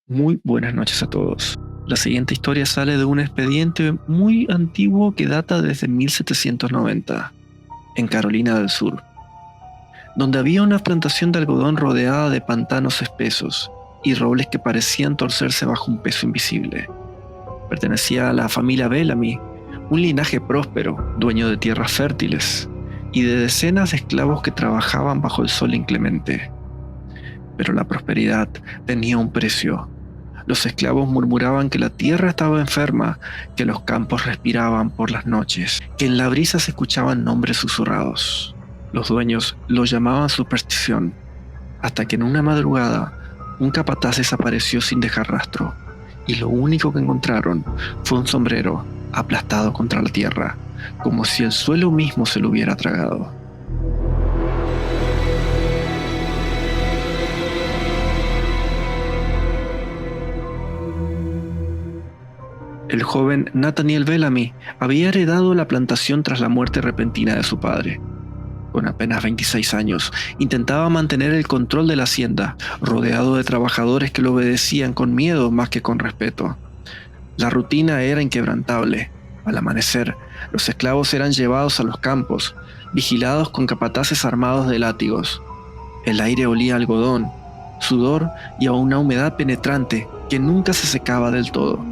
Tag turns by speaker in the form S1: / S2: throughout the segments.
S1: Muy buenas noches a todos. La siguiente historia sale de un expediente muy antiguo que data desde 1790, en Carolina del Sur, donde había una plantación de algodón rodeada de pantanos espesos y robles que parecían torcerse bajo un peso invisible. Pertenecía a la familia Bellamy, un linaje próspero, dueño de tierras fértiles y de decenas de esclavos que trabajaban bajo el sol inclemente. Pero la prosperidad tenía un precio. Los esclavos murmuraban que la tierra estaba enferma, que los campos respiraban por las noches, que en la brisa se escuchaban nombres susurrados. Los dueños lo llamaban superstición, hasta que en una madrugada un capataz desapareció sin dejar rastro, y lo único que encontraron fue un sombrero aplastado contra la tierra, como si el suelo mismo se lo hubiera tragado. El joven Nathaniel Bellamy había heredado la plantación tras la muerte repentina de su padre. Con apenas 26 años, intentaba mantener el control de la hacienda, rodeado de trabajadores que lo obedecían con miedo más que con respeto. La rutina era inquebrantable. Al amanecer, los esclavos eran llevados a los campos, vigilados con capataces armados de látigos. El aire olía a algodón, sudor y a una humedad penetrante que nunca se secaba del todo.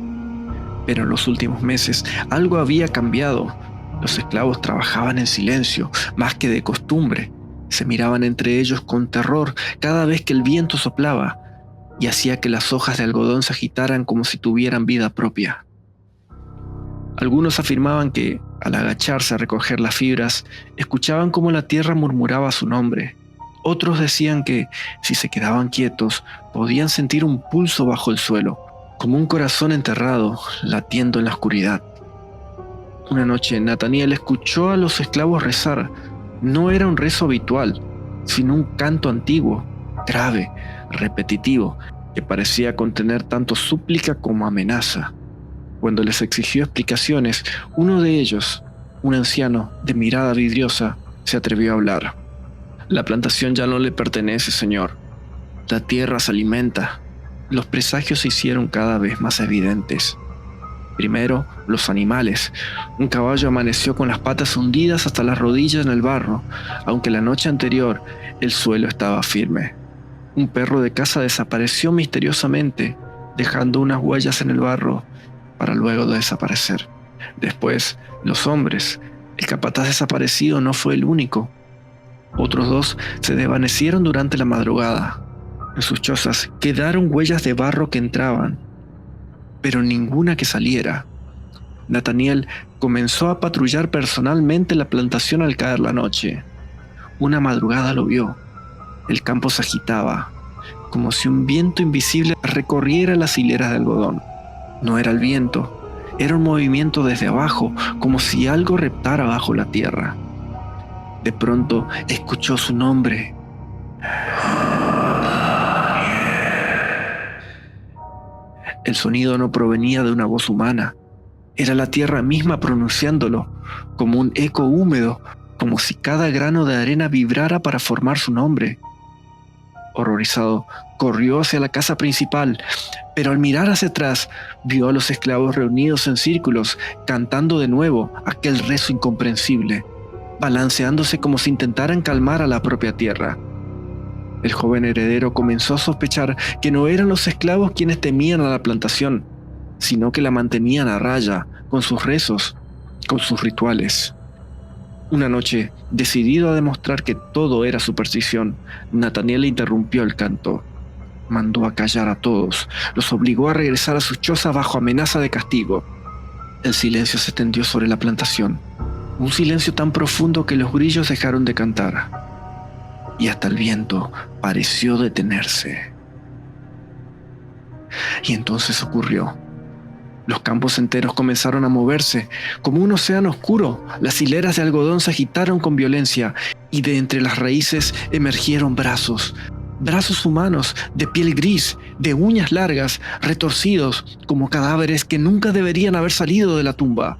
S1: Pero en los últimos meses algo había cambiado. Los esclavos trabajaban en silencio, más que de costumbre. Se miraban entre ellos con terror cada vez que el viento soplaba y hacía que las hojas de algodón se agitaran como si tuvieran vida propia. Algunos afirmaban que, al agacharse a recoger las fibras, escuchaban cómo la tierra murmuraba su nombre. Otros decían que, si se quedaban quietos, podían sentir un pulso bajo el suelo, como un corazón enterrado, latiendo en la oscuridad. Una noche, Nathaniel escuchó a los esclavos rezar. No era un rezo habitual, sino un canto antiguo, grave, repetitivo, que parecía contener tanto súplica como amenaza. Cuando les exigió explicaciones, uno de ellos, un anciano de mirada vidriosa, se atrevió a hablar. «La plantación ya no le pertenece, señor. La tierra se alimenta». Los presagios se hicieron cada vez más evidentes. Primero, los animales. Un caballo amaneció con las patas hundidas hasta las rodillas en el barro, aunque la noche anterior el suelo estaba firme. Un perro de caza desapareció misteriosamente, dejando unas huellas en el barro para luego desaparecer. Después, los hombres. El capataz desaparecido no fue el único. Otros dos se desvanecieron durante la madrugada. En sus chozas quedaron huellas de barro que entraban, pero ninguna que saliera. Nathaniel comenzó a patrullar personalmente la plantación al caer la noche. Una madrugada lo vio. El campo se agitaba, como si un viento invisible recorriera las hileras de algodón. No era el viento, era un movimiento desde abajo, como si algo reptara bajo la tierra. De pronto escuchó su nombre. El sonido no provenía de una voz humana. Era la tierra misma pronunciándolo, como un eco húmedo, como si cada grano de arena vibrara para formar su nombre. Horrorizado, corrió hacia la casa principal, pero al mirar hacia atrás, vio a los esclavos reunidos en círculos, cantando de nuevo aquel rezo incomprensible, balanceándose como si intentaran calmar a la propia tierra. El joven heredero comenzó a sospechar que no eran los esclavos quienes temían a la plantación, sino que la mantenían a raya, con sus rezos, con sus rituales. Una noche, decidido a demostrar que todo era superstición, Nathaniel interrumpió el canto. Mandó a callar a todos, los obligó a regresar a sus chozas bajo amenaza de castigo. El silencio se extendió sobre la plantación, un silencio tan profundo que los grillos dejaron de cantar. Y hasta el viento pareció detenerse. Y entonces ocurrió. Los campos enteros comenzaron a moverse. Como un océano oscuro, las hileras de algodón se agitaron con violencia y de entre las raíces emergieron brazos humanos de piel gris, de uñas largas, retorcidos como cadáveres que nunca deberían haber salido de la tumba.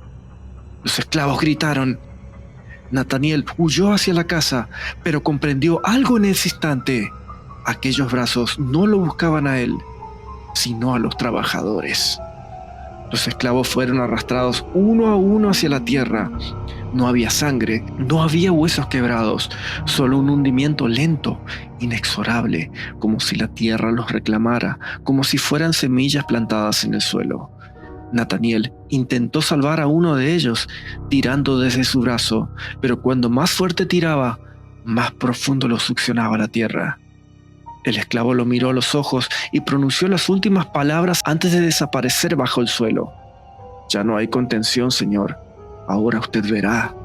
S1: Los esclavos gritaron. Nathaniel huyó hacia la casa, pero comprendió algo en ese instante. Aquellos brazos no lo buscaban a él. sino a los trabajadores. Los esclavos fueron arrastrados uno a uno hacia la tierra. No había sangre, no había huesos quebrados, solo un hundimiento lento, inexorable, como si la tierra los reclamara, como si fueran semillas plantadas en el suelo. Nathaniel intentó salvar a uno de ellos, tirando desde su brazo, pero cuando más fuerte tiraba, más profundo lo succionaba la tierra. El esclavo lo miró a los ojos y pronunció las últimas palabras antes de desaparecer bajo el suelo. «Ya no hay contención, señor. Ahora usted verá».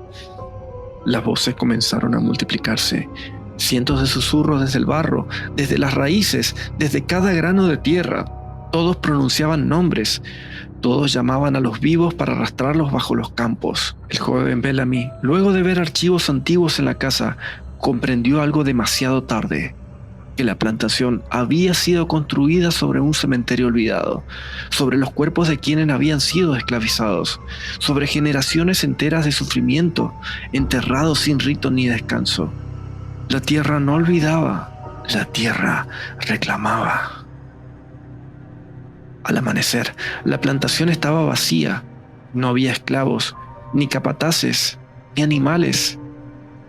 S1: Las voces comenzaron a multiplicarse. Cientos de susurros desde el barro, desde las raíces, desde cada grano de tierra. Todos pronunciaban nombres. Todos llamaban a los vivos para arrastrarlos bajo los campos. El joven Bellamy, luego de ver archivos antiguos en la casa, comprendió algo demasiado tarde: que la plantación había sido construida sobre un cementerio olvidado, sobre los cuerpos de quienes habían sido esclavizados, sobre generaciones enteras de sufrimiento, enterrados sin rito ni descanso. La tierra no olvidaba, la tierra reclamaba. Al amanecer, la plantación estaba vacía. No había esclavos, ni capataces, ni animales,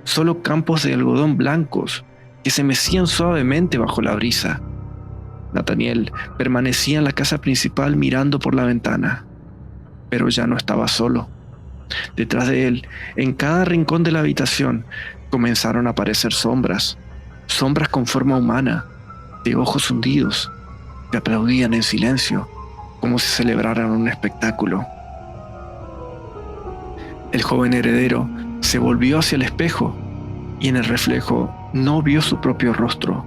S1: solo campos de algodón blancos que se mecían suavemente bajo la brisa. Nathaniel permanecía en la casa principal mirando por la ventana, pero ya no estaba solo. Detrás de él, en cada rincón de la habitación, comenzaron a aparecer sombras con forma humana, de ojos hundidos, que aplaudían en silencio, como si celebraran un espectáculo. El joven heredero se volvió hacia el espejo y en el reflejo no vio su propio rostro.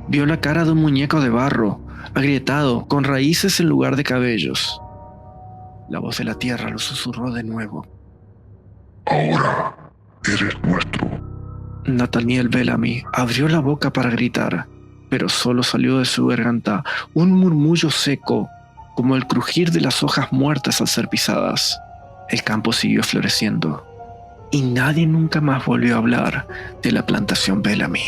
S1: Vio la cara de un muñeco de barro, agrietado, con raíces en lugar de cabellos. La voz de la tierra lo susurró de nuevo.
S2: Ahora eres nuestro.
S1: Nathaniel Bellamy abrió la boca para gritar, pero solo salió de su garganta un murmullo seco, como el crujir de las hojas muertas al ser pisadas. El campo siguió floreciendo, y nadie nunca más volvió a hablar de la plantación Bellamy.